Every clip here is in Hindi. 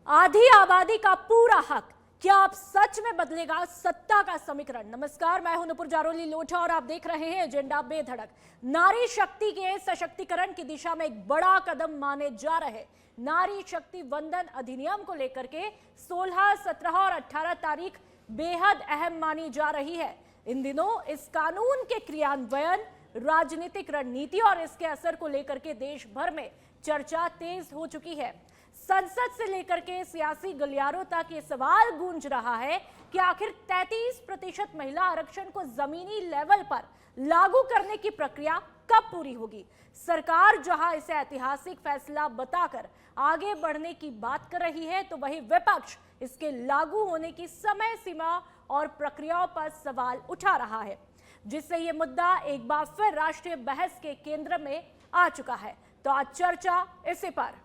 आधी आबादी का पूरा हक, क्या अब सच में बदलेगा सत्ता का समीकरण? नमस्कार, मैं हूं नुपुर जारोली लोढ़ा और आप देख रहे हैं एजेंडा बेधड़क। नारी शक्ति के सशक्तिकरण की दिशा में एक बड़ा कदम माने जा रहे नारी शक्ति वंदन अधिनियम को लेकर के 16, 17 और 18 तारीख बेहद अहम मानी जा रही है। इन दिनों इस कानून के क्रियान्वयन, राजनीतिक रणनीति और इसके असर को लेकर के देश भर में चर्चा तेज हो चुकी है। संसद से लेकर के सियासी गलियारों तक ये सवाल गूंज रहा है कि आखिर 33% महिला आरक्षण को जमीनी लेवल पर लागू करने की प्रक्रिया कब पूरी होगी। सरकार जहां इसे ऐतिहासिक फैसला बताकर आगे बढ़ने की बात कर रही है, तो वहीं विपक्ष इसके लागू होने की समय सीमा और प्रक्रियाओं पर सवाल उठा रहा है, जिससे ये मुद्दा एक बार फिर राष्ट्रीय बहस के केंद्र में आ चुका है। तो आज चर्चा इसी पर।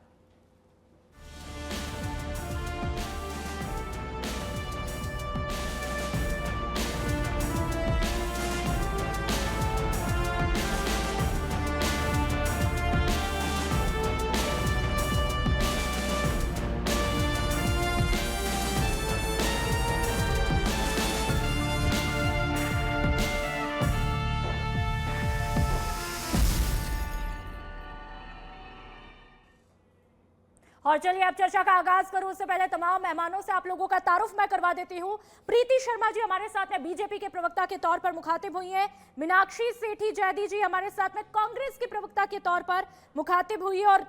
और चलिए अब चर्चा का आगाज करूं, उससे पहले तमाम मेहमानों से आप लोगों का तारुफ मैं करवा देती हूं। प्रीति शर्मा जी हमारे साथ में बीजेपी के प्रवक्ता के तौर पर मुखातिब हुई हैं। मीनाक्षी सेठी जैदी जी हमारे साथ में कांग्रेस के प्रवक्ता के तौर पर मुखातिब हुई, और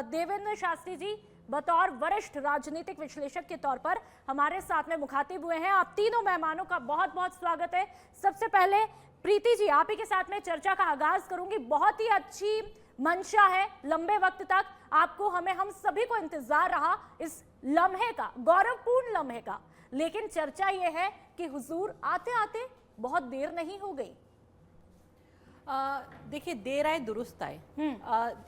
देवेंद्र शास्त्री जी बतौर वरिष्ठ राजनीतिक विश्लेषक के तौर पर हमारे साथ में मुखातिब हुए हैं। आप तीनों मेहमानों का बहुत बहुत स्वागत है। सबसे पहले प्रीति जी, आप ही के साथ में चर्चा का आगाज करूंगी। बहुत ही अच्छी मंशा है, लंबे वक्त तक आपको हम सभी को इंतजार रहा इस लम्हे का, गौरवपूर्ण लम्हे का, लेकिन चर्चा यह है कि हुजूर आते आते बहुत देर नहीं हो गई। देखिए, देर आए दुरुस्त आए।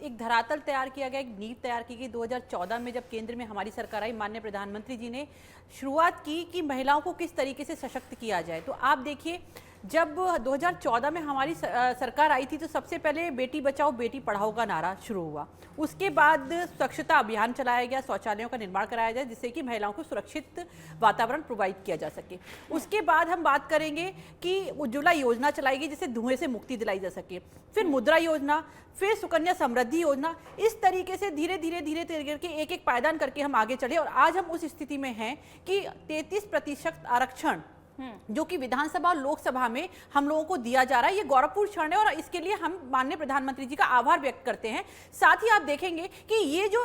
एक धरातल तैयार किया गया, एक नींव तैयार की गई 2014 में, जब केंद्र में हमारी सरकार आई। माननीय प्रधानमंत्री जी ने शुरुआत की कि महिलाओं को किस तरीके से सशक्त किया जाए। तो आप देखिए, जब 2014 में हमारी सरकार आई थी तो सबसे पहले बेटी बचाओ बेटी पढ़ाओ का नारा शुरू हुआ। उसके बाद स्वच्छता अभियान चलाया गया, शौचालयों का निर्माण कराया जाए जिससे कि महिलाओं को सुरक्षित वातावरण प्रोवाइड किया जा सके। उसके बाद हम बात करेंगे कि उज्ज्वला योजना चलाई गई जिससे धुएं से मुक्ति दिलाई जा सके, फिर मुद्रा योजना, फिर सुकन्या समृद्धि योजना। इस तरीके से धीरे धीरे धीरे करके एक एक पायदान करके हम आगे चले, और आज हम उस स्थिति में हैं कि 33% आरक्षण जो कि विधानसभा और लोकसभा में हम लोगों को दिया जा रहा है, ये गौरवपूर्ण क्षण है और इसके लिए हम माननीय प्रधानमंत्री जी का आभार व्यक्त करते हैं। साथ ही आप देखेंगे कि ये जो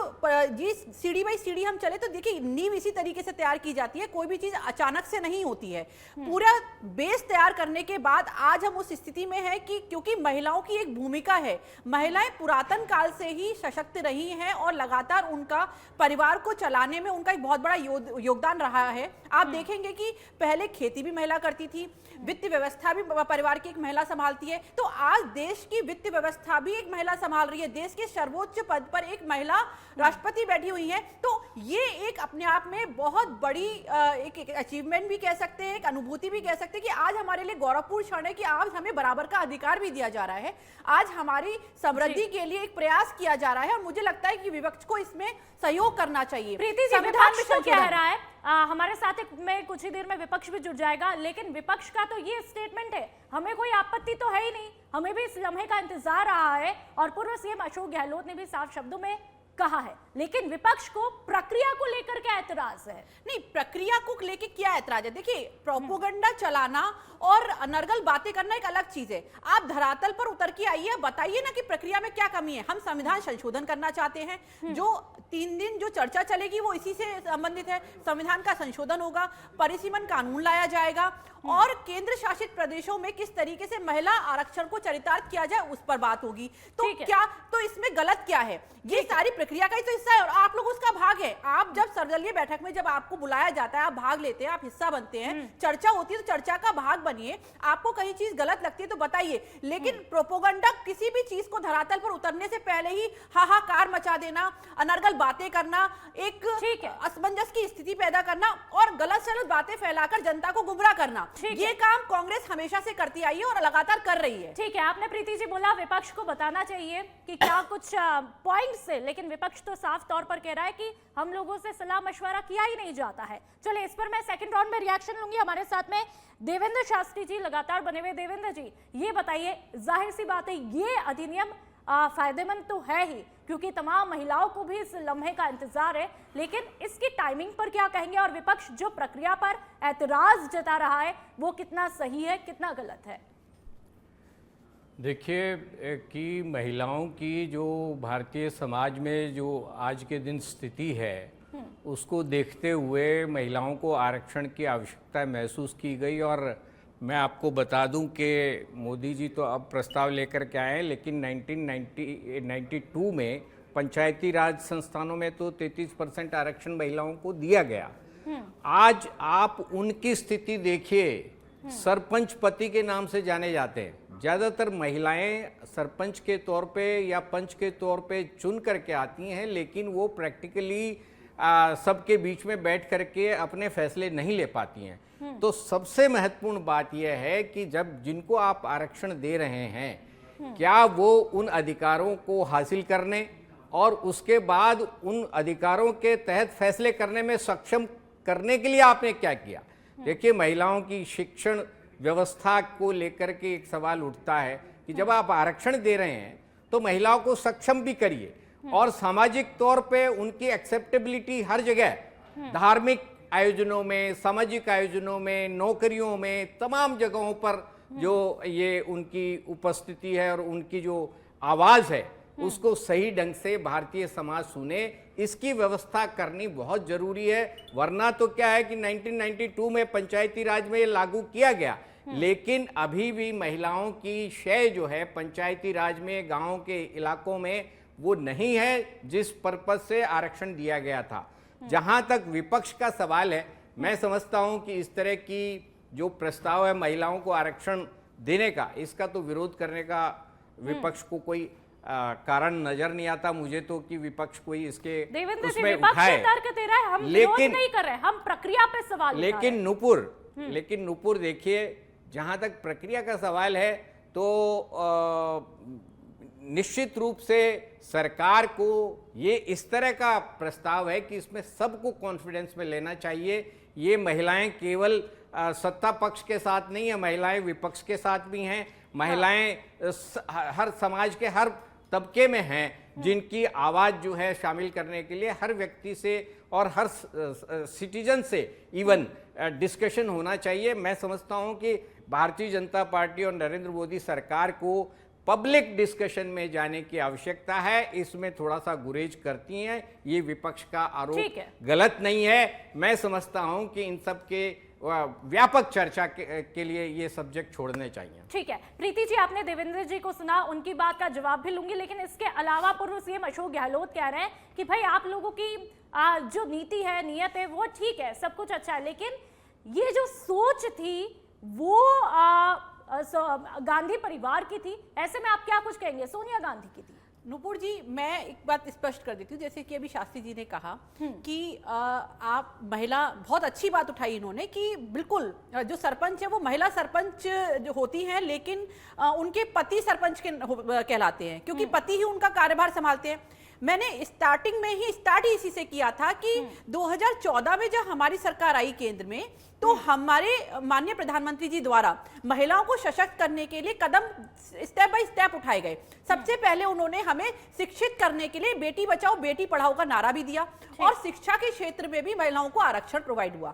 सीढ़ी बाई सीढ़ी हम चले, तो देखिए नींव इसी तरीके से तैयार की जाती है। कोई भी चीज अचानक से नहीं होती है। पूरा बेस तैयार करने के बाद आज हम उस स्थिति में है कि क्योंकि महिलाओं की एक भूमिका है, महिलाएं पुरातन काल से ही सशक्त रही हैं और लगातार उनका परिवार को चलाने में उनका एक बहुत बड़ा योगदान रहा है। आप देखेंगे कि पहले खेती भी महिला करती थी, वित्त व्यवस्था भी परिवार की एक महिला संभालती है, तो आज देश की वित्त व्यवस्था भी एक महिला संभाल रही है। देश के सर्वोच्च पद पर एक महिला राष्ट्रपति बैठी हुई है। तो ये एक अपने आप में बहुत बड़ी एक अचीवमेंट भी कह सकते हैं, एक अनुभूति भी कह सकते हैं कि आज हमारे लिए गौरवपूर्ण क्षण है कि आज हमें बराबर का अधिकार भी दिया जा रहा है। आज हमारी समृद्धि के लिए एक प्रयास किया जा रहा है और मुझे लगता है कि विपक्ष को इसमें सहयोग करना चाहिए। प्रीति जी, विपक्ष तो कह रहा है, हमारे साथ में कुछ ही देर में विपक्ष भी जुड़ जाएगा, लेकिन विपक्ष का तो ये स्टेटमेंट है, हमें कोई आपत्ति तो है ही नहीं, हमें भी इस लम्हे का इंतजार रहा है, और पूर्व सीएम अशोक गहलोत ने भी साफ शब्दों में कहा है। लेकिन विपक्ष को प्रक्रिया को लेकर क्या ऐतराज है? नहीं, प्रक्रिया को लेकर क्या ऐतराज है? देखिए, प्रोपोगंडा चलाना और अनर्गल बातें करना एक अलग चीज है। आप धरातल पर उतर के आइए, बताइए ना कि प्रक्रिया में क्या कमी है। हम संविधान संशोधन करना चाहते हैं, जो 3 दिन जो चर्चा चलेगी वो इसी से संबंधित है। संविधान का संशोधन होगा, परिसीमन कानून लाया जाएगा, और केंद्र शासित प्रदेशों में किस तरीके से महिला आरक्षण को चरितार्थ किया जाए उस पर बात होगी। तो क्या, तो इसमें गलत क्या है? ये सारी प्रक्रिया का ही तो हिस्सा है और आप लोग उसका भाग है। आप जब सर्वदलीय बैठक में जब आपको बुलाया जाता है, आप भाग लेते हैं, आप हिस्सा बनते हैं, चर्चा होती है तो चर्चा का भाग बनिए। आपको कहीं चीज गलत लगती है तो बताइए, लेकिन प्रोपोगंडा, किसी भी चीज को धरातल पर उतरने से पहले ही हाहाकार मचा देना, अनर्गल बातें करना, एक असमंजस की स्थिति पैदा करना और गलत सलत बातें फैलाकर जनता को गुमराह करना, ये काम कांग्रेस हमेशा से करती आई है और लगातार कर रही है। ठीक है, आपने प्रीति जी बोला विपक्ष को बताना चाहिए कि क्या कुछ पॉइंट्स है, लेकिन विपक्ष तो साफ तौर पर कह रहा है कि हम लोगों से सलाह मशवरा किया ही नहीं जाता है। चलिए इस पर मैं सेकंड राउंड में रिएक्शन लूंगी। हमारे साथ में देवेंद्र शास्त्री जी लगातार बने हुए। देवेंद्र जी, ये बताइए, जाहिर सी बात है ये अधिनियम फायदेमंद तो है ही, क्योंकि तमाम महिलाओं को भी इस लम्हे का इंतजार है, लेकिन इसकी टाइमिंग पर क्या कहेंगे, और विपक्ष जो प्रक्रिया पर ऐतराज जता रहा है वो कितना सही है, कितना गलत है? देखिए कि महिलाओं की जो भारतीय समाज में जो आज के दिन स्थिति है उसको देखते हुए महिलाओं को आरक्षण की आवश्यकता महसूस की गई। और मैं आपको बता दूं कि मोदी जी तो अब प्रस्ताव लेकर के आए, लेकिन 1992 में पंचायती राज संस्थानों में तो 33% आरक्षण महिलाओं को दिया गया। आज आप उनकी स्थिति देखिए, सरपंच पति के नाम से जाने जाते हैं। ज़्यादातर महिलाएं सरपंच के तौर पे या पंच के तौर पे चुन करके आती हैं, लेकिन वो प्रैक्टिकली सबके बीच में बैठ करके अपने फैसले नहीं ले पाती हैं। तो सबसे महत्वपूर्ण बात यह है कि जब जिनको आप आरक्षण दे रहे हैं, क्या वो उन अधिकारों को हासिल करने और उसके बाद उन अधिकारों के तहत फैसले करने में सक्षम करने के लिए आपने क्या किया? देखिए, महिलाओं की शिक्षण व्यवस्था को लेकर के एक सवाल उठता है कि जब आप आरक्षण दे रहे हैं तो महिलाओं को सक्षम भी करिए और सामाजिक तौर पे उनकी एक्सेप्टेबिलिटी हर जगह, धार्मिक आयोजनों में, सामाजिक आयोजनों में, नौकरियों में, तमाम जगहों पर जो ये उनकी उपस्थिति है और उनकी जो आवाज़ है उसको सही ढंग से भारतीय समाज सुने, इसकी व्यवस्था करनी बहुत जरूरी है। वरना तो क्या है कि 1992 में पंचायती राज में ये लागू किया गया, लेकिन अभी भी महिलाओं की शय जो है पंचायती राज में, गांव के इलाकों में वो नहीं है जिस पर्पज से आरक्षण दिया गया था। जहां तक विपक्ष का सवाल है, मैं समझता हूं कि इस तरह की जो प्रस्ताव है महिलाओं को आरक्षण देने का, इसका तो विरोध करने का विपक्ष को कोई कारण नजर नहीं आता मुझे तो कि विपक्ष कोई इसके उसमें उठाए। तर्क दे रहा है, हम विरोध नहीं कर रहे, हम प्रक्रिया पे सवाल उठा रहे हैं। लेकिन नुपुर देखिए, जहां तक प्रक्रिया का सवाल है तो निश्चित रूप से सरकार को ये इस तरह का प्रस्ताव है कि इसमें सबको कॉन्फिडेंस में लेना चाहिए। ये महिलाएं केवल सत्ता पक्ष के साथ नहीं है, महिलाएं विपक्ष के साथ भी हैं, महिलाएं हर समाज के हर तबके में हैं जिनकी आवाज़ जो है शामिल करने के लिए हर व्यक्ति से और हर सिटीजन से इवन डिस्कशन होना चाहिए। मैं समझता हूं कि भारतीय जनता पार्टी और नरेंद्र मोदी सरकार को पब्लिक डिस्कशन में जाने की आवश्यकता है, इसमें थोड़ा सा गुरेज करती हैं। ये विपक्ष का आरोप गलत नहीं है। मैं समझता हूं कि इन सब के व्यापक चर्चा के लिए ये सब्जेक्ट छोड़ने चाहिए। ठीक है प्रीति जी, आपने देवेंद्र जी को सुना, उनकी बात का जवाब भी लूंगी, लेकिन इसके अलावा पूर्व सीएम अशोक गहलोत कह रहे हैं कि भाई आप लोगों की जो नीति है, नियत है, वो ठीक है, सब कुछ अच्छा है, लेकिन ये जो सोच थी वो गांधी परिवार की थी। ऐसे में आप क्या कुछ कहेंगे? सोनिया गांधी की थी। नुपुर जी, मैं एक बात स्पष्ट कर देती हूँ, जैसे कि अभी शास्त्री जी ने कहा कि आप महिला, बहुत अच्छी बात उठाई इन्होंने कि बिल्कुल जो सरपंच है वो महिला सरपंच जो होती हैं, लेकिन उनके पति सरपंच के कहलाते हैं, क्योंकि पति ही उनका कार्यभार संभालते हैं। मैंने स्टार्टिंग में ही स्टार्ट ही इसी से किया था कि 2014 में जब हमारी सरकार आई केंद्र में, तो हमारे माननीय प्रधानमंत्री जी द्वारा महिलाओं को सशक्त करने के लिए कदम स्टेप बाय स्टेप उठाए गए। सबसे पहले उन्होंने हमें शिक्षित करने के लिए बेटी बचाओ बेटी पढ़ाओ का नारा भी दिया, और शिक्षा के क्षेत्र में भी महिलाओं को आरक्षण प्रोवाइड हुआ।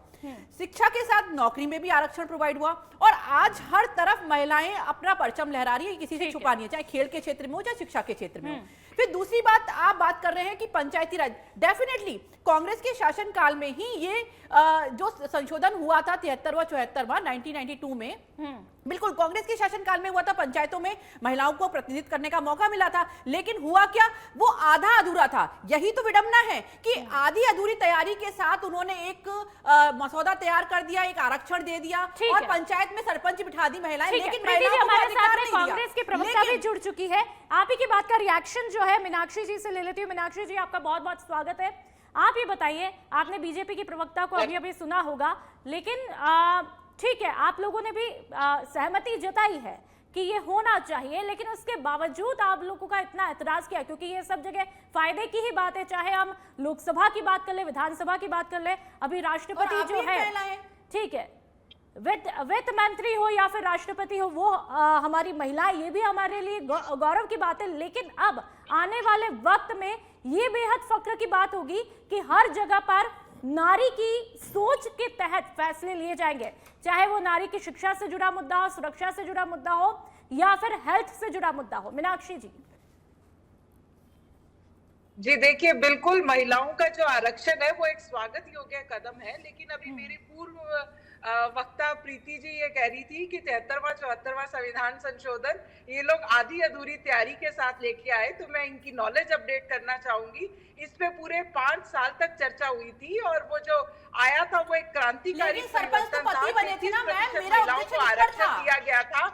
शिक्षा के साथ नौकरी में भी आरक्षण प्रोवाइड हुआ, और आज हर तरफ महिलाएं अपना परचम लहरा रही है, किसी से छुपा नहीं है, चाहे खेल के क्षेत्र में हो चाहे शिक्षा के क्षेत्र में हो। फिर दूसरी बात, आप बात कर रहे हैं कि पंचायती राज, डेफिनेटली कांग्रेस के शासनकाल में ही ये जो संशोधन हुआ था 73वां 74वां 1992 में, बिल्कुल कांग्रेस के शासनकाल में हुआ था। पंचायतों में महिलाओं को प्रतिनिधित्व करने का मौका मिला था, लेकिन हुआ क्या, वो आधा अधूरा था। यही तो विडंबना है कि आधी अधूरी तैयारी के साथ उन्होंने एक मसौदा तैयार कर दिया, एक आरक्षण दे दिया और पंचायत में सरपंच बिठा दी महिलाएं, लेकिन कांग्रेस की प्रवक्ता भी जुड़ चुकी है। आप ही की बात का रिएक्शन जो है मीनाक्षी जी से ले लेती हूँ। मीनाक्षी जी, आपका बहुत बहुत स्वागत है। आप ये बताइए, आपने बीजेपी की प्रवक्ता को अभी अभी सुना होगा, लेकिन ठीक है, आप लोगों ने भी सहमति जताई है कि ये होना चाहिए, लेकिन उसके बावजूद आप लोगों का इतना एतराज किया, क्योंकि ये सब जगह फायदे की ही बात है, चाहे हम लोकसभा की बात कर ले, विधानसभा की बात कर ले, अभी राष्ट्रपति जो है, ठीक है, वित्त मंत्री हो या फिर राष्ट्रपति हो, वो हमारी महिला, ये भी हमारे लिए गौरव की बात है। लेकिन अब आने वाले वक्त में ये बेहद फक्र की बात होगी कि हर जगह पर नारी की सोच के तहत फैसले लिए जाएंगे, चाहे वो नारी की शिक्षा से जुड़ा मुद्दा हो, सुरक्षा से जुड़ा मुद्दा हो या फिर हेल्थ से जुड़ा मुद्दा हो। मीनाक्षी जी। जी देखिए, बिल्कुल महिलाओं का जो आरक्षण है वो एक स्वागत योग्य कदम है, लेकिन अभी मेरी पूर्व वक्ता प्रीति जी ये कह रही थी कि 73वां 74वां संविधान संशोधन ये लोग आधी अधूरी तैयारी के साथ लेके आए, तो मैं इनकी नॉलेज अपडेट करना चाहूंगी। इस पे पूरे 5 साल तक चर्चा हुई थी और वो जो आया था वो एक क्रांतिकारी परिवर्तन था। 33% महिलाओं को आरक्षण दिया गया था।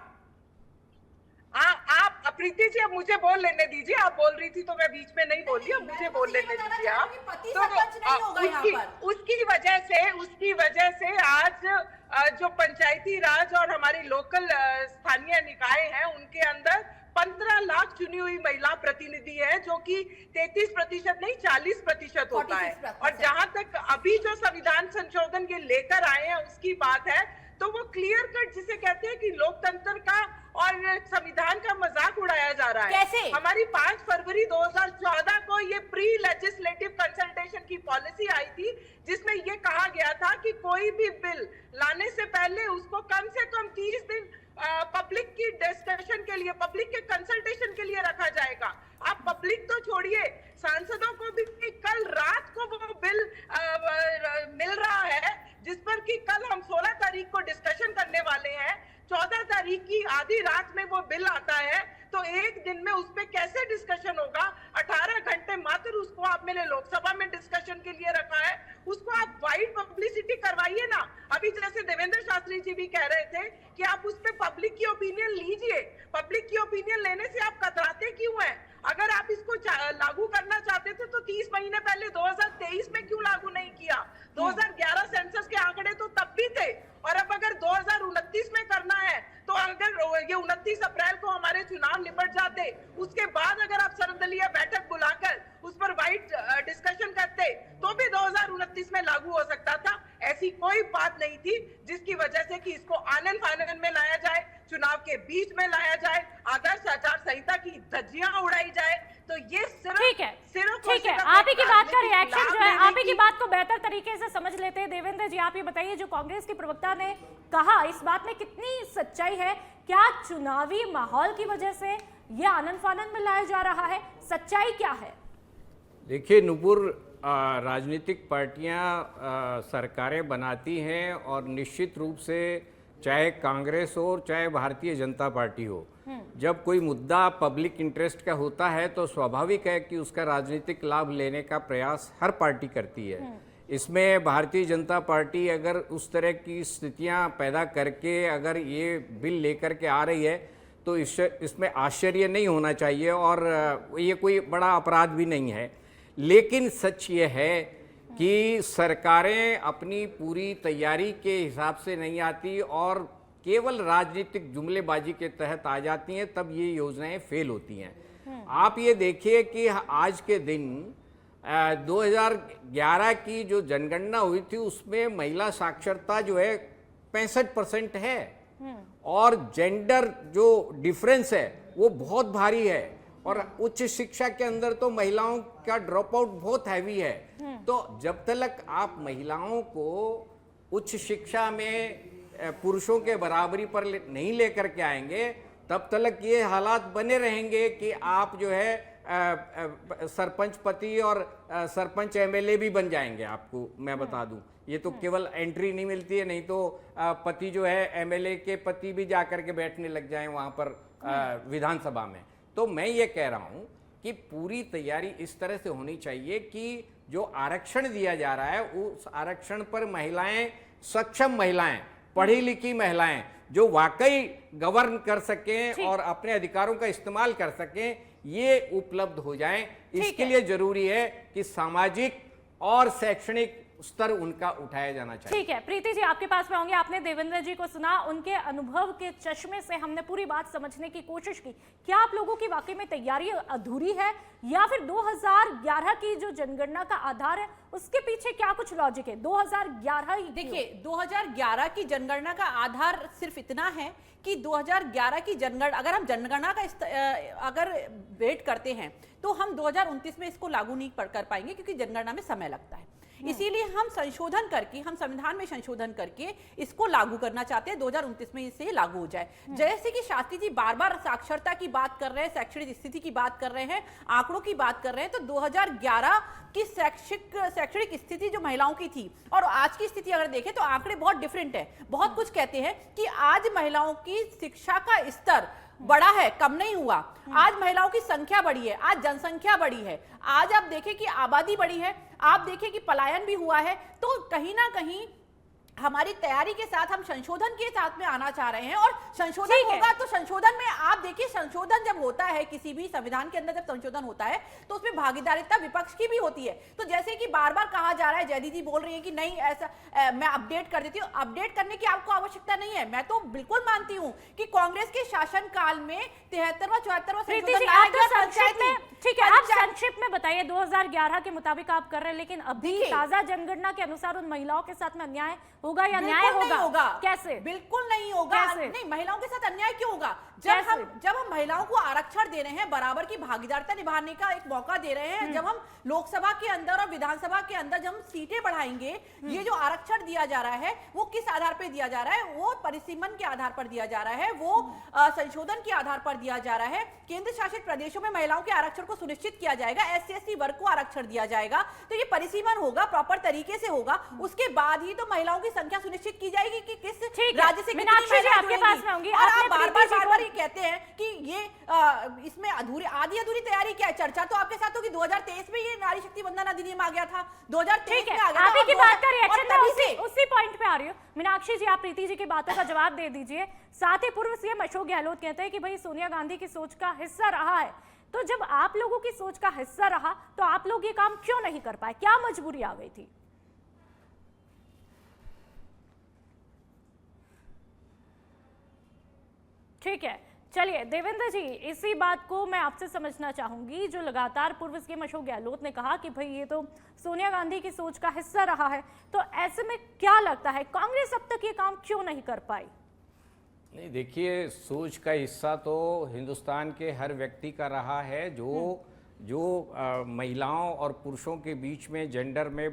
आप प्रीति जी अब मुझे बोल लेने दीजिए, आप बोल रही थी तो मैं बीच में नहीं बोल रही, अब मुझे बोल लेने दीजिए आप। तो उसकी वजह से आज जो पंचायती राज और हमारी लोकल स्थानीय निकाय हैं उनके अंदर 15 लाख चुनी हुई महिला प्रतिनिधि है, जो कि 33% नहीं 40% होता है। और जहां तक अभी जो संविधान संशोधन के लेकर आए हैं उसकी बात है, तो वो क्लियर कट जिसे कहते हैं कि लोकतंत्र का और संविधान का मजाक उड़ाया जा रहा है। कैसे? हमारी 5 फरवरी 2014 को ये प्री लेजिस्लेटिव कंसल्टेशन की पॉलिसी आई थी, जिसमें ये कहा गया था कि कोई भी बिल लाने से पहले उसको कम से कम 30 दिन पब्लिक की डिस्कशन के लिए, पब्लिक के कंसल्टेशन के लिए रखा जाएगा। आप पब्लिक तो छोड़िए, सांसदों को भी कल रात को वो बिल मिल रहा है, जिस पर कि कल हम 16 तारीख को डिस्कशन करने वाले हैं। 14 तारीख की आधी रात में वो बिल आता है, तो एक दिन में उस पे कैसे डिस्कशन होगा? 18 घंटे मात्र उसको आप मैंने लोकसभा में डिस्कशन के लिए रखा है, उसको आप वाइड पब्लिसिटी करवाइए ना। अभी जैसे देवेंद्र शास्त्री जी भी कह रहे थे कि आप उस पे पब्लिक की ओपिनियन लीजिए। पब्लिक की ओपिनियन लेने से आप कतराते क्यों हैं? अगर आप इसको लागू करना चाहते थे तो 30 महीने पहले 2023 में क्यों लागू नहीं किया? 2011 सेंसस के आंकड़े तो तब भी थे, और अब अगर 2029 में करना है तो अगर ये 29 अप्रैल को हमारे चुनाव निपट जाते, उसके बाद अगर आप सर्वदलीय बैठक बुलाकर उस पर वाइड डिस्कशन करते तो भी 2029 में लागू हो सकता था। ऐसी कोई बात नहीं थी जिसकी वजह से कि इसको आनन फानन में लाया जाए, चुनाव के बीच में लाया जाए, आदर्श आचार संहिता की धज्जियां उड़ाई जाए। तो ये सिर्फ ठीक है, आप ही की बात का रिएक्शन जो है, आप ही की बात को बेहतर तरीके से समझ लेते हैं। देवेंद्र जी, आप ये बताइए, जो कांग्रेस की प्रवक्ता ने कहा, इस बात में कितनी सच्चाई है? क्या चुनावी माहौल की वजह से ये आनन फानन में लाया जा रहा है? सच्चाई क्या है? देखिए नुपुर, राजनीतिक पार्टियां सरकारें बनाती हैं और निश्चित रूप से चाहे कांग्रेस हो चाहे भारतीय जनता पार्टी हो, जब कोई मुद्दा पब्लिक इंटरेस्ट का होता है तो स्वाभाविक है कि उसका राजनीतिक लाभ लेने का प्रयास हर पार्टी करती है। इसमें भारतीय जनता पार्टी अगर उस तरह की स्थितियां पैदा करके अगर ये बिल लेकर के आ रही है तो इसमें आश्चर्य नहीं होना चाहिए और ये कोई बड़ा अपराध भी नहीं है। लेकिन सच ये है कि सरकारें अपनी पूरी तैयारी के हिसाब से नहीं आती और केवल राजनीतिक जुमलेबाजी के तहत आ जाती हैं, तब ये योजनाएं फेल होती हैं। आप ये देखिए कि आज के दिन 2011 की जो जनगणना हुई थी उसमें महिला साक्षरता जो है 65% है और जेंडर जो डिफरेंस है वो बहुत भारी है और उच्च शिक्षा के अंदर तो महिलाओं का ड्रॉप आउट बहुत हैवी है। तो जब तक आप महिलाओं को उच्च शिक्षा में पुरुषों के बराबरी पर नहीं लेकर के आएंगे तब तक ये हालात बने रहेंगे कि आप जो है सरपंच पति और सरपंच एमएलए भी बन जाएंगे। आपको मैं बता दूं, ये तो केवल एंट्री नहीं मिलती है, नहीं तो पति जो है एमएलए के पति भी जाकर के बैठने लग जाएं वहां पर विधानसभा में। तो मैं ये कह रहा हूं कि पूरी तैयारी इस तरह से होनी चाहिए कि जो आरक्षण दिया जा रहा है उस आरक्षण पर महिलाएं, सक्षम महिलाएं, पढ़ी लिखी महिलाएं जो वाकई गवर्न कर सकें और अपने अधिकारों का इस्तेमाल कर सकें, ये उपलब्ध हो जाएं। इसके लिए जरूरी है कि सामाजिक और शैक्षणिक स्तर उनका उठाया जाना चाहिए। ठीक है, प्रीति जी आपके पास में होंगे। आपने देवेंद्र जी को सुना, उनके अनुभव के चश्मे से हमने पूरी बात समझने की कोशिश की। क्या आप लोगों की वाकई में तैयारी अधूरी है, या फिर 2011 की जो जनगणना का आधार है उसके पीछे क्या कुछ लॉजिक है? 2011 ही देखिए, 2011 की जनगणना का आधार सिर्फ इतना है कि 2011 की जनगणना, अगर हम जनगणना का अगर वेट करते हैं तो हम 2029 में इसको लागू नहीं कर पाएंगे, क्योंकि जनगणना में समय लगता है। इसीलिए हम संशोधन करके, हम संविधान में संशोधन करके इसको लागू करना चाहते हैं, 2029 में इसे लागू हो जाए। जैसे कि शास्त्री जी बार बार साक्षरता की बात कर रहे हैं, शैक्षणिक स्थिति की बात कर रहे हैं, आंकड़ों की बात कर रहे हैं, तो 2011 की शैक्षणिक स्थिति जो महिलाओं की थी और आज की स्थिति अगर देखें तो आंकड़े बहुत डिफरेंट है। बहुत कुछ कहते हैं कि आज महिलाओं की शिक्षा का स्तर बड़ा है, कम नहीं हुआ। आज महिलाओं की संख्या बढ़ी है, आज जनसंख्या बढ़ी है, आज आप देखें कि आबादी बढ़ी है, आप देखें कि पलायन भी हुआ है। तो कहीं ना कहीं हमारी तैयारी के साथ हम संशोधन के साथ में आना चाह रहे हैं, और संशोधन होगा तो संशोधन में आप देखिए, संशोधन जब होता है किसी भी संविधान के अंदर, जब संशोधन होता है तो उसमें भागीदारिता विपक्ष की भी होती है। तो जैसे कि बार बार कहा जा रहा है, जयदी जी बोल रही है कि नहीं ऐसा मैं अपडेट कर देती हूँ। अपडेट करने की आपको आवश्यकता नहीं है। मैं तो बिल्कुल मानती हूँ कि कांग्रेस के शासन काल में 73वां 74वां संशोधन लाया गया। ठीक है, आप संक्षिप्त में बताइए। 2011 के मुताबिक आप कर रहे हैं, लेकिन अभी ताजा जनगणना के अनुसार उन महिलाओं के साथ में अन्याय होगा या न्याय होगा? कैसे? बिल्कुल नहीं होगा। नहीं, महिलाओं के साथ अन्याय क्यों होगा? जब हम महिलाओं को आरक्षण दे रहे हैं, बराबर की भागीदारिता निभाने का एक मौका दे रहे हैं, जब हम लोकसभा के अंदर और विधानसभा के अंदर जब हम सीटें बढ़ाएंगे, ये जो आरक्षण दिया जा रहा है वो किस आधार पर दिया जा रहा है? वो परिसीमन के आधार पर दिया जा रहा है, वो संशोधन के आधार पर दिया जा रहा है। केंद्र शासित प्रदेशों में महिलाओं के आरक्षण को सुनिश्चित किया जाएगा, SC/ST वर्ग को आरक्षण दिया जाएगा। तो ये परिसीमन होगा, प्रॉपर तरीके से होगा, उसके बाद ही तो महिलाओं की संख्या सुनिश्चित की जाएगी कि किस राज्य से कितनी महिलाएं आपके पास में होंगी। आप बार-बार कहते हैं कि ये इसमें आधी अधूरी तैयारी क्या है? चर्चा तो आपके साथ होगी। 2023 में ये नारी शक्ति वंदन अधिनियम आ गया था, 2023 में आ गया था। आप ही की बात का रिएक्शन मैं उसी पॉइंट पे आ रही हूँ। मीनाक्षी जी, आप प्रीति जी की बातों का जवाब दे दीजिए। साथ ही पूर्व सीएम अशोक गहलोत कहते हैं कि भाई सोनिया गांधी की सोच का हिस्सा रहा है, तो जब आप लोगों की सोच का हिस्सा रहा तो आप लोग ये काम क्यों नहीं कर पाए? क्या मजबूरी आ गई थी? ठीक है, चलिए देवेंद्र जी, इसी बात को मैं आपसे समझना चाहूंगी। जो लगातार पूर्व सीएम अशोक गहलोत ने कहा कि भाई ये तो सोनिया गांधी की सोच का हिस्सा रहा है, तो ऐसे में क्या लगता है कांग्रेस अब तक ये काम क्यों नहीं कर पाई? नहीं, देखिए, सोच का हिस्सा तो हिंदुस्तान के हर व्यक्ति का रहा है, जो महिलाओं और पुरुषों के बीच में जेंडर में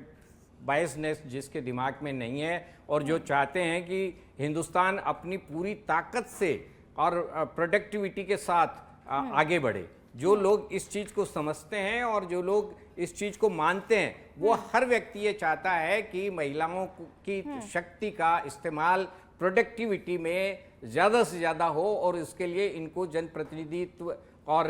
बायसनेस जिसके दिमाग में नहीं है, और जो चाहते हैं कि हिंदुस्तान अपनी पूरी ताकत से और प्रोडक्टिविटी के साथ आगे बढ़े। जो लोग इस चीज़ को समझते हैं और जो लोग इस चीज़ को मानते हैं, वो हर व्यक्ति ये चाहता है कि महिलाओं की शक्ति का इस्तेमाल प्रोडक्टिविटी में ज़्यादा से ज़्यादा हो, और इसके लिए इनको जनप्रतिनिधित्व और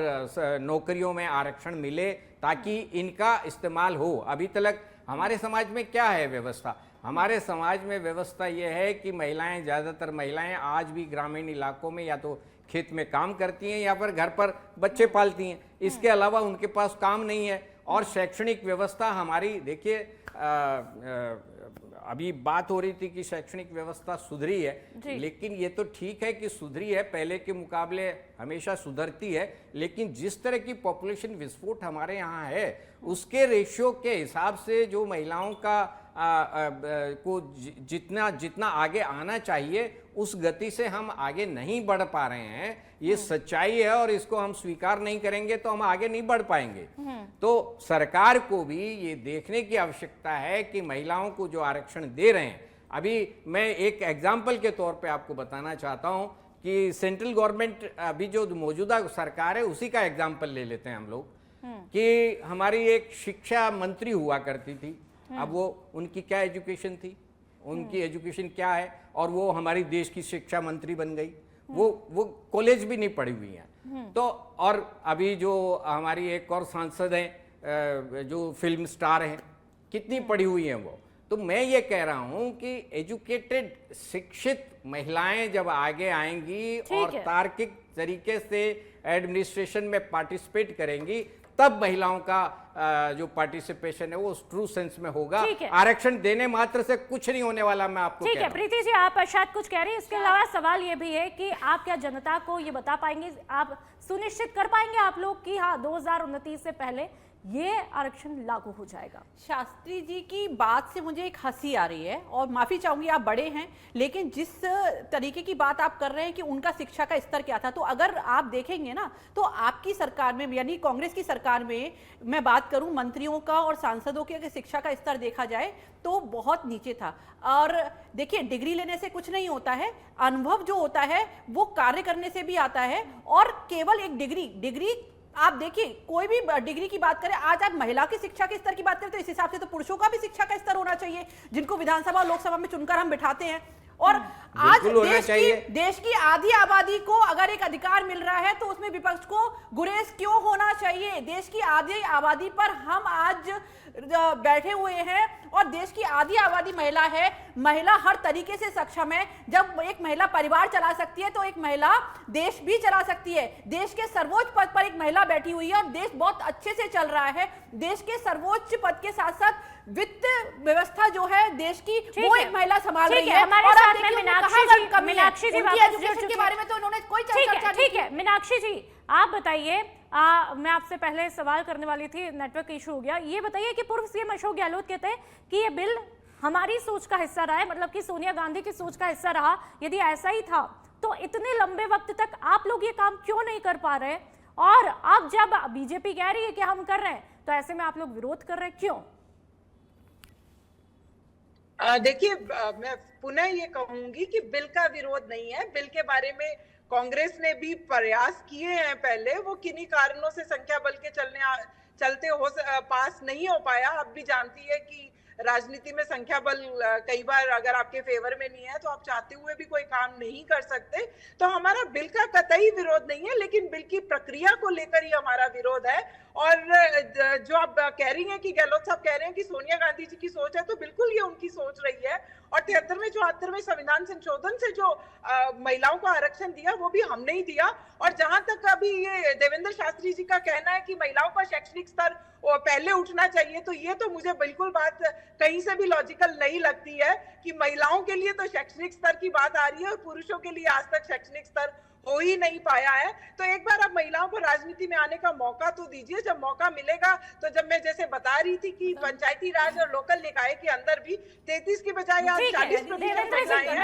नौकरियों में आरक्षण मिले, ताकि इनका इस्तेमाल हो। अभी तक हमारे समाज में क्या है व्यवस्था? हमारे समाज में व्यवस्था यह है कि महिलाएं, ज़्यादातर महिलाएं आज भी ग्रामीण इलाकों में या तो खेत में काम करती हैं या फिर घर पर बच्चे पालती हैं। इसके अलावा उनके पास काम नहीं है। और शैक्षणिक व्यवस्था हमारी, देखिए, अभी बात हो रही थी कि शैक्षणिक व्यवस्था सुधरी है, लेकिन ये तो ठीक है कि सुधरी है, पहले के मुकाबले हमेशा सुधरती है, लेकिन जिस तरह की पॉपुलेशन विस्फोट हमारे यहाँ है, उसके रेशियो के हिसाब से जो महिलाओं का को जितना आगे आना चाहिए, उस गति से हम आगे नहीं बढ़ पा रहे हैं। ये सच्चाई है, और इसको हम स्वीकार नहीं करेंगे तो हम आगे नहीं बढ़ पाएंगे। तो सरकार को भी ये देखने की आवश्यकता है कि महिलाओं को जो आरक्षण दे रहे हैं, अभी मैं एक एग्जाम्पल के तौर पे आपको बताना चाहता हूं कि सेंट्रल गवर्नमेंट, अभी जो मौजूदा सरकार है, उसी का एग्जाम्पल ले लेते हैं हम लोग, कि हमारी एक शिक्षा मंत्री हुआ करती थी। अब वो, उनकी क्या एजुकेशन थी, उनकी एजुकेशन क्या है, और वो हमारी देश की शिक्षा मंत्री बन गई। वो कॉलेज भी नहीं पढ़ी हुई हैं। तो और अभी जो हमारी एक और सांसद हैं, जो फिल्म स्टार हैं, कितनी पढ़ी हुई हैं वो। तो मैं ये कह रहा हूं कि एजुकेटेड, शिक्षित महिलाएं जब आगे आएंगी और तार्किक तरीके से एडमिनिस्ट्रेशन में पार्टिसिपेट करेंगी, तब महिलाओं का जो पार्टिसिपेशन है वो ट्रू सेंस में होगा। ठीक है। आरक्षण देने मात्र से कुछ नहीं होने वाला, मैं आपको ठीक कह है रहा हूं। प्रीति जी, आप शायद कुछ कह रही हैं। इसके अलावा सवाल ये भी है कि आप क्या जनता को ये बता पाएंगे, आप सुनिश्चित कर पाएंगे आप लोग कि हाँ 2029 से पहले ये आरक्षण लागू हो जाएगा? शास्त्री जी की बात से मुझे एक हंसी आ रही है, और माफी चाहूंगी, आप बड़े हैं, लेकिन जिस तरीके की बात आप कर रहे हैं कि उनका शिक्षा का स्तर क्या था, तो अगर आप देखेंगे ना तो आपकी सरकार में, यानी कांग्रेस की सरकार में, मैं बात करूं मंत्रियों का और सांसदों के, अगर शिक्षा का स्तर देखा जाए तो बहुत नीचे था। और देखिए, डिग्री लेने से कुछ नहीं होता है, अनुभव जो होता है वो कार्य करने से भी आता है। और केवल एक डिग्री आप देखिए, कोई भी डिग्री की बात करें, आज आप महिला की शिक्षा के स्तर की बात करें तो इस हिसाब से तो पुरुषों का भी शिक्षा का स्तर होना चाहिए, जिनको विधानसभा और लोकसभा में चुनकर हम बिठाते हैं। और आज देश की आधी आबादी को अगर एक अधिकार मिल रहा है तो उसमें विपक्ष को गुरेज क्यों होना चाहिए? देश की आधी आबादी पर हम आज बैठे हुए हैं, और देश की आधी आबादी महिला है। महिला हर तरीके से सक्षम है। जब एक महिला परिवार चला सकती है तो एक महिला देश भी चला सकती है। देश के सर्वोच्च पद पर एक महिला बैठी हुई है और देश बहुत अच्छे से चल रहा है। देश के सर्वोच्च पद के साथ साथ वित्त व्यवस्था जो है देश की, वो एक महिला संभाल रही है। हमारे साथ में मीनाक्षी जी एजुकेशन के बारे में तो उन्होंने कोई चर्चा नहीं की। ठीक है मीनाक्षी जी, आप बताइए, मैं आपसे पहले सवाल करने वाली थी, नेटवर्क इशू हो गया। ये बताइए कि पूर्व सीएम अशोक गहलोत कहते हैं कि ये बिल हमारी सोच का हिस्सा रहा है, मतलब कि सोनिया गांधी की सोच का हिस्सा रहा। यदि ऐसा ही था तो इतने लंबे वक्त तक आप लोग ये काम क्यों नहीं कर पा रहे? और अब जब बीजेपी कह रही है कि हम कर रहे हैं, तो ऐसे में आप लोग विरोध कर रहे हैं, क्यों? देखिए, मैं पुनः ये कहूंगी कि बिल का विरोध नहीं है। बिल के बारे में कांग्रेस ने भी प्रयास किए हैं पहले, वो किन्हीं कारणों से संख्या बल के चलते पास नहीं हो पाया। अब भी जानती है कि राजनीति में संख्या बल कई बार अगर आपके फेवर में नहीं है तो आप चाहते हुए भी कोई काम नहीं कर सकते। तो हमारा बिल का कतई विरोध नहीं है, लेकिन बिल की प्रक्रिया को लेकर ही हमारा विरोध है। और जो आप कह रही हैं कि गहलोत साहब कह रहे हैं कि सोनिया गांधी जी की सोच है, तो बिल्कुल ये उनकी सोच रही है। और 73वें 74वें संविधान संशोधन से जो महिलाओं को आरक्षण दिया वो भी हमने ही दिया। और जहां तक अभी ये देवेंद्र शास्त्री जी का कहना है कि महिलाओं का शैक्षणिक स्तर पहले उठना चाहिए, तो ये तो मुझे बिल्कुल बात कहीं से भी लॉजिकल नहीं लगती है कि महिलाओं के लिए तो शैक्षणिक स्तर की बात आ रही है और पुरुषों के लिए आज तक शैक्षणिक स्तर हो ही नहीं पाया है। तो एक बार अब महिलाओं को राजनीति में आने का मौका तो दीजिए। जब मौका मिलेगा तो, जब मैं जैसे बता रही थी कि पंचायती राज और लोकल निकाय के अंदर भी 33 की बजाय आज 40% महिलाएं हैं।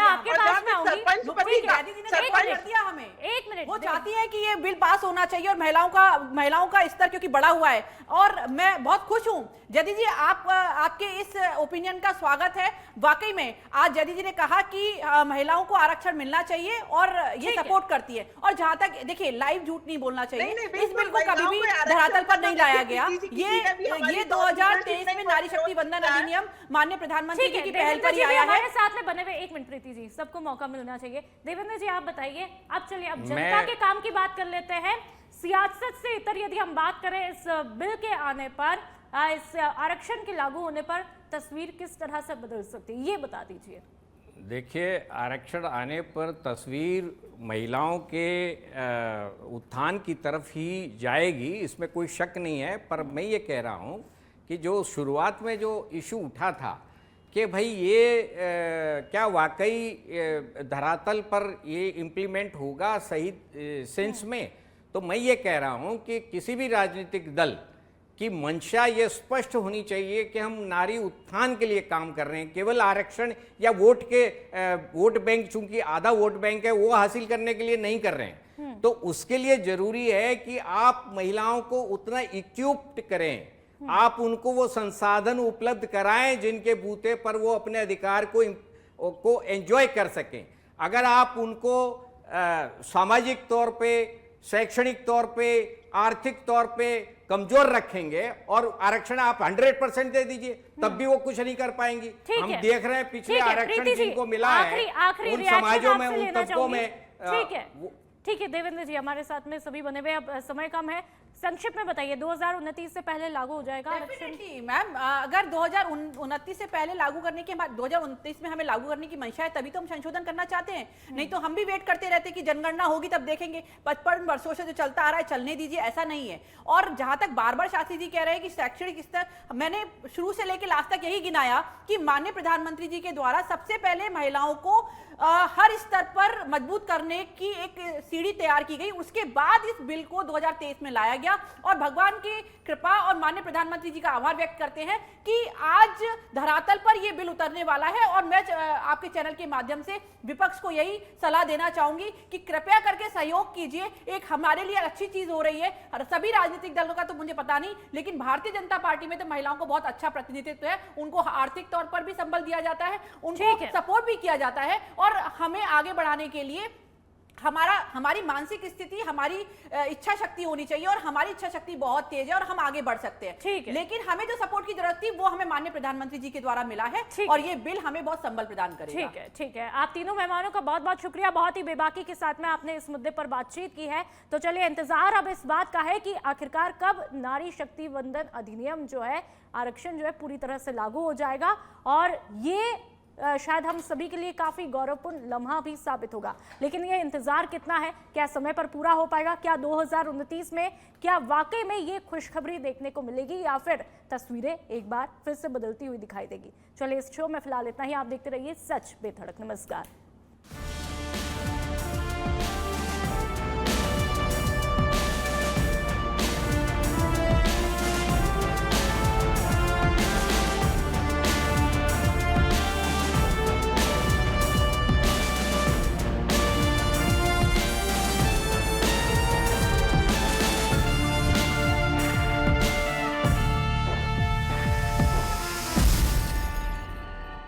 वो चाहती है कि ये बिल पास होना चाहिए और महिलाओं का स्तर क्योंकि बढ़ा हुआ है। और मैं बहुत खुश हूं जदी जी, आपके इस ओपिनियन का स्वागत है। वाकई में आज जदी जी ने कहा कि महिलाओं को आरक्षण मिलना चाहिए और ये सपोर्ट करती है। और जहां तक देखिए, लाइव झूठ नहीं बोलना चाहिए। इस बिल को कभी भी धरातल पर नहीं लाया गया। ये 2023 में नारी शक्ति वंदन अधिनियम माननीय प्रधानमंत्री जी की पहल पर ही आया है। हमारे साथ में बने हुए, एक मिनट प्रीति जी, सबको मौका मिलना चाहिए। देवेंद्र जी आप बताइए। अब चलिए, अब जनता के काम की बात कर लेते हैं। सियासत से इतर यदि हम बात करें, इस बिल के आने पर, इस आरक्षण के लागू होने पर तस्वीर किस तरह से बदल सकती है, ये बता दीजिए। देखिए, आरक्षण आने पर तस्वीर महिलाओं के उत्थान की तरफ ही जाएगी, इसमें कोई शक नहीं है। पर मैं ये कह रहा हूँ कि जो शुरुआत में जो इशू उठा था कि भाई ये क्या वाकई धरातल पर ये इम्प्लीमेंट होगा सही सेंस में, तो मैं ये कह रहा हूँ कि किसी भी राजनीतिक दल की मंशा ये स्पष्ट होनी चाहिए कि हम नारी उत्थान के लिए काम कर रहे हैं। केवल आरक्षण या वोट बैंक, चूंकि आधा वोट बैंक है, वो हासिल करने के लिए नहीं कर रहे हैं। तो उसके लिए जरूरी है कि आप महिलाओं को उतना इक्विप्ड करें, आप उनको वो संसाधन उपलब्ध कराएं जिनके बूते पर वो अपने अधिकार को एंजॉय कर सकें। अगर आप उनको सामाजिक तौर पे, शैक्षणिक तौर पे, आर्थिक तौर पे कमजोर रखेंगे और आरक्षण आप 100% दे दीजिए, तब भी वो कुछ नहीं कर पाएंगी। हम देख रहे हैं पिछले आरक्षण जिनको मिला है उन समाजों में, उन तबकों में। ठीक है देवेंद्र जी, हमारे साथ में सभी बने हुए, अब समय कम है संक्षिप्त में बताइए, 2029 से पहले लागू हो जाएगा आरक्षण? डेफिनेटली मैम, अगर 2029 से पहले लागू करने के बाद 2029 में हमें लागू करने की मंशा है, तभी तो हम संशोधन करना चाहते हैं। नहीं तो हम भी वेट करते रहते कि जनगणना होगी तब देखेंगे। 55 वर्षों से जो चलता आ रहा है चलने दीजिए, ऐसा नहीं है। और जहां तक बार बार शास्त्री जी कह रहे हैं कि शैक्षणिक स्तर, मैंने शुरू से लेकर लास्ट तक यही गिनाया कि माननीय प्रधानमंत्री जी के द्वारा सबसे पहले महिलाओं को हर स्तर पर मजबूत करने की एक सीढ़ी तैयार की गई। उसके बाद इस बिल को 2023 में लाया गया और भगवान की कृपा और माननीय प्रधानमंत्री जी का आभार व्यक्त करते हैं कि आज धरातल पर यह बिल उतरने वाला है। और मैं आपके चैनल के माध्यम से विपक्ष को यही सलाह देना चाहूंगी कि कृपया करके सहयोग कीजिए। एक हमारे लिए अच्छी चीज हो रही है, सभी राजनीतिक दलों का तो मुझे पता नहीं, लेकिन भारतीय जनता पार्टी में तो महिलाओं को बहुत अच्छा प्रतिनिधित्व है। उनको आर्थिक तौर पर भी संबल दिया जाता है, उनको सपोर्ट भी किया जाता है। और हमें आगे बढ़ाने के लिए हमारी मानसिक स्थिति, हमारी इच्छा शक्ति होनी चाहिए और हमारी इच्छा शक्ति बहुत तेज है और हम आगे बढ़ सकते हैं। ठीक है। लेकिन हमें जो सपोर्ट की जरूरत थी वो हमें माननीय प्रधानमंत्री जी के द्वारा मिला है और ये बिल हमें बहुत संबल प्रदान करेगा। ठीक है, ठीक है। आप तीनों मेहमानों का बहुत बहुत शुक्रिया, बहुत ही बेबाकी के साथ में आपने इस मुद्दे पर बातचीत की है। तो चलिए, इंतजार अब इस बात का है कि आखिरकार कब नारी शक्ति वंदन अधिनियम जो है, आरक्षण जो है, पूरी तरह से लागू हो जाएगा। और ये शायद हम सभी के लिए काफी गौरवपूर्ण लम्हा भी साबित होगा। लेकिन ये इंतजार कितना है, क्या समय पर पूरा हो पाएगा, क्या 2029 में क्या वाकई में ये खुशखबरी देखने को मिलेगी या फिर तस्वीरें एक बार फिर से बदलती हुई दिखाई देगी। चलिए, इस शो में फिलहाल इतना ही। आप देखते रहिए सच बेधड़क। नमस्कार।